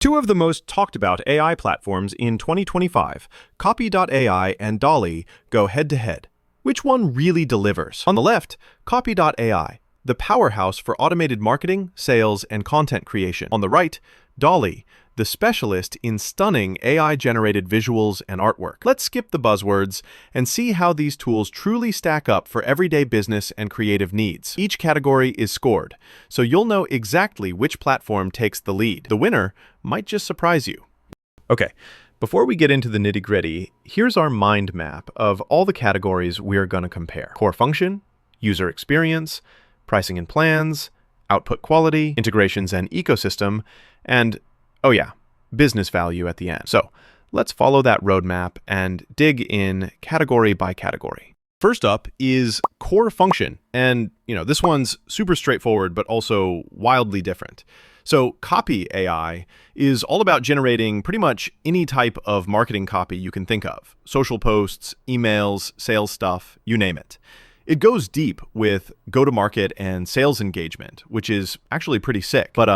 Two of the most talked about AI platforms in 2025, Copy.ai and DALL-E, go head to head. Which one really delivers? On the left, Copy.ai, the powerhouse for automated marketing, sales, and content creation. On the right, DALL-E, the specialist in stunning AI-generated visuals and artwork. Let's skip the buzzwords and see how these tools truly stack up for everyday business and creative needs. Each category is scored, so you'll know exactly which platform takes the lead. The winner might just surprise you. Okay, before we get into the nitty-gritty, here's our mind map of all the categories we're going to compare. Core function, user experience, pricing and plans, output quality, integrations and ecosystem, and oh yeah, business value at the end. So let's follow that roadmap and dig in category by category. First up is core function. And this one's super straightforward, but also wildly different. So Copy.ai is all about generating pretty much any type of marketing copy you can think of. Social posts, emails, sales stuff, you name it. It goes deep with go-to-market and sales engagement, which is actually pretty sick. But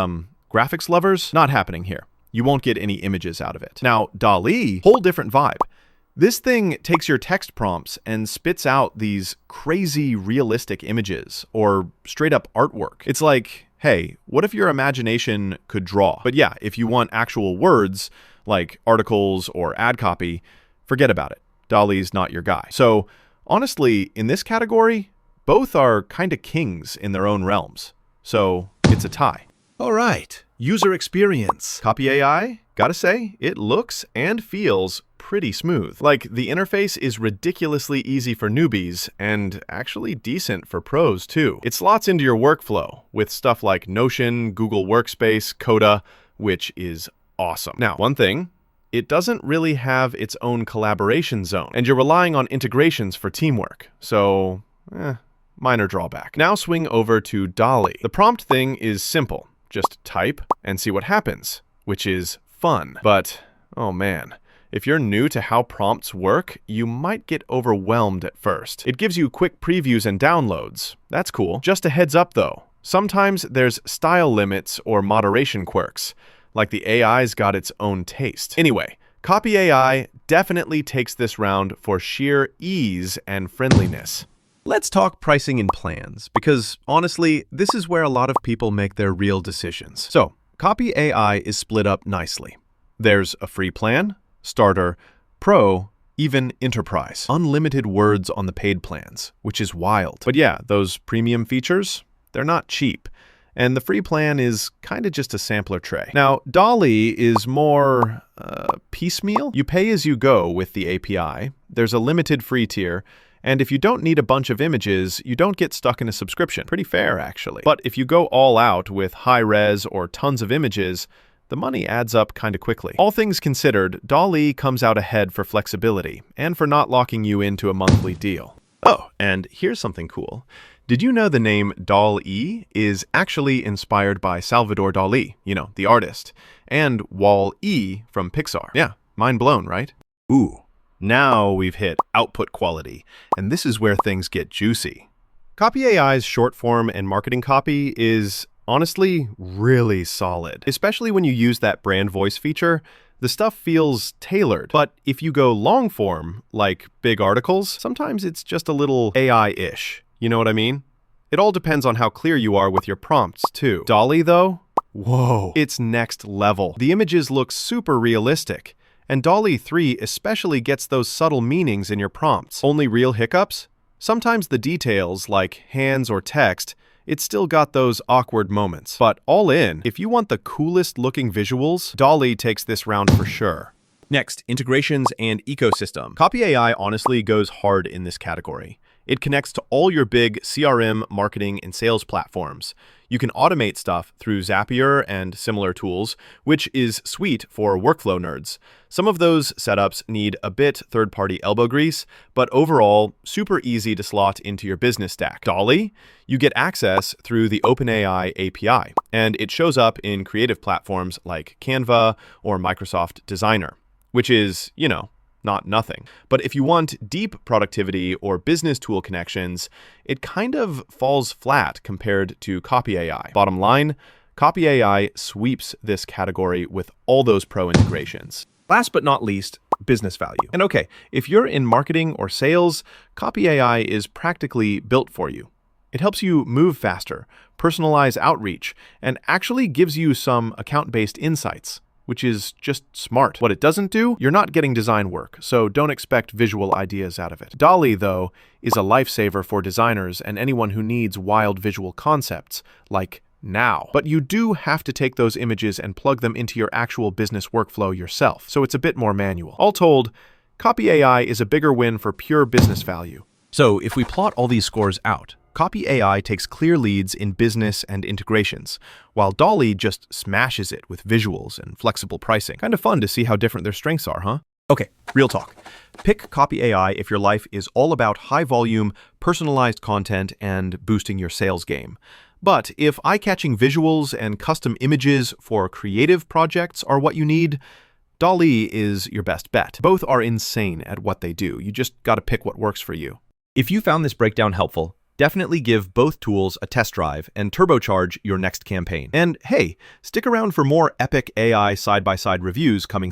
graphics lovers, not happening here. You won't get any images out of it. Now, DALL-E, whole different vibe. This thing takes your text prompts and spits out these crazy realistic images or straight up artwork. It's like, hey, what if your imagination could draw? But yeah, if you want actual words like articles or ad copy, forget about it. DALL-E's not your guy. So honestly, in this category, both are kind of kings in their own realms. So it's a tie. All right, user experience. Copy.ai, gotta say, it looks and feels pretty smooth. Like, the interface is ridiculously easy for newbies and actually decent for pros too. It slots into your workflow with stuff like Notion, Google Workspace, Coda, which is awesome. Now, one thing, it doesn't really have its own collaboration zone, and you're relying on integrations for teamwork. So, minor drawback. Now swing over to DALL-E. The prompt thing is simple. Just type and see what happens, which is fun. But, oh man, if you're new to how prompts work, you might get overwhelmed at first. It gives you quick previews and downloads. That's cool. Just a heads up though, sometimes there's style limits or moderation quirks, like the AI's got its own taste. Anyway, Copy.ai definitely takes this round for sheer ease and friendliness. Let's talk pricing and plans, because honestly, this is where a lot of people make their real decisions. So, Copy.ai is split up nicely. There's a free plan, starter, pro, even enterprise. Unlimited words on the paid plans, which is wild. But yeah, those premium features, they're not cheap. And the free plan is kind of just a sampler tray. Now, DALL-E is more piecemeal. You pay as you go with the API. There's a limited free tier. And if you don't need a bunch of images, you don't get stuck in a subscription. Pretty fair, actually. But if you go all out with high res or tons of images, the money adds up kind of quickly. All things considered, DALL-E comes out ahead for flexibility and for not locking you into a monthly deal. Oh, and here's something cool. Did you know the name DALL-E is actually inspired by Salvador Dali, the artist, and Wall-E from Pixar? Yeah, mind blown, right? Ooh. Now we've hit output quality, and this is where things get juicy. Copy.ai's short form and marketing copy is honestly really solid. Especially when you use that brand voice feature, the stuff feels tailored. But if you go long form, like big articles, sometimes it's just a little AI-ish. You know what I mean? It all depends on how clear you are with your prompts, too. DALL-E, though? Whoa, it's next level. The images look super realistic. And DALL-E 3 especially gets those subtle meanings in your prompts. Only real hiccups? Sometimes the details, like hands or text, it's still got those awkward moments. But all in, if you want the coolest looking visuals, DALL-E takes this round for sure. Next, integrations and ecosystem. Copy.ai honestly goes hard in this category. It connects to all your big CRM, marketing, and sales platforms. You can automate stuff through Zapier and similar tools, which is sweet for workflow nerds. Some of those setups need a bit third-party elbow grease, but overall, super easy to slot into your business stack. DALL-E, you get access through the OpenAI API, and it shows up in creative platforms like Canva or Microsoft Designer, which is, not nothing. But if you want deep productivity or business tool connections, it kind of falls flat compared to Copy.ai. Bottom line, Copy AI sweeps this category with all those pro integrations. Last but not least, business value. And okay, if you're in marketing or sales, Copy AI is practically built for you. It helps you move faster, personalize outreach, and actually gives you some account-based insights, which is just smart. What it doesn't do, you're not getting design work, so don't expect visual ideas out of it. DALL-E, though, is a lifesaver for designers and anyone who needs wild visual concepts, like now. But you do have to take those images and plug them into your actual business workflow yourself, so it's a bit more manual. All told, Copy AI is a bigger win for pure business value. So if we plot all these scores out, Copy AI takes clear leads in business and integrations, while DALL-E just smashes it with visuals and flexible pricing. Kind of fun to see how different their strengths are, huh? Okay, real talk. Pick Copy AI if your life is all about high-volume, personalized content and boosting your sales game. But if eye-catching visuals and custom images for creative projects are what you need, DALL-E is your best bet. Both are insane at what they do. You just gotta pick what works for you. If you found this breakdown helpful, definitely give both tools a test drive and turbocharge your next campaign. And hey, stick around for more epic AI side-by-side reviews coming soon.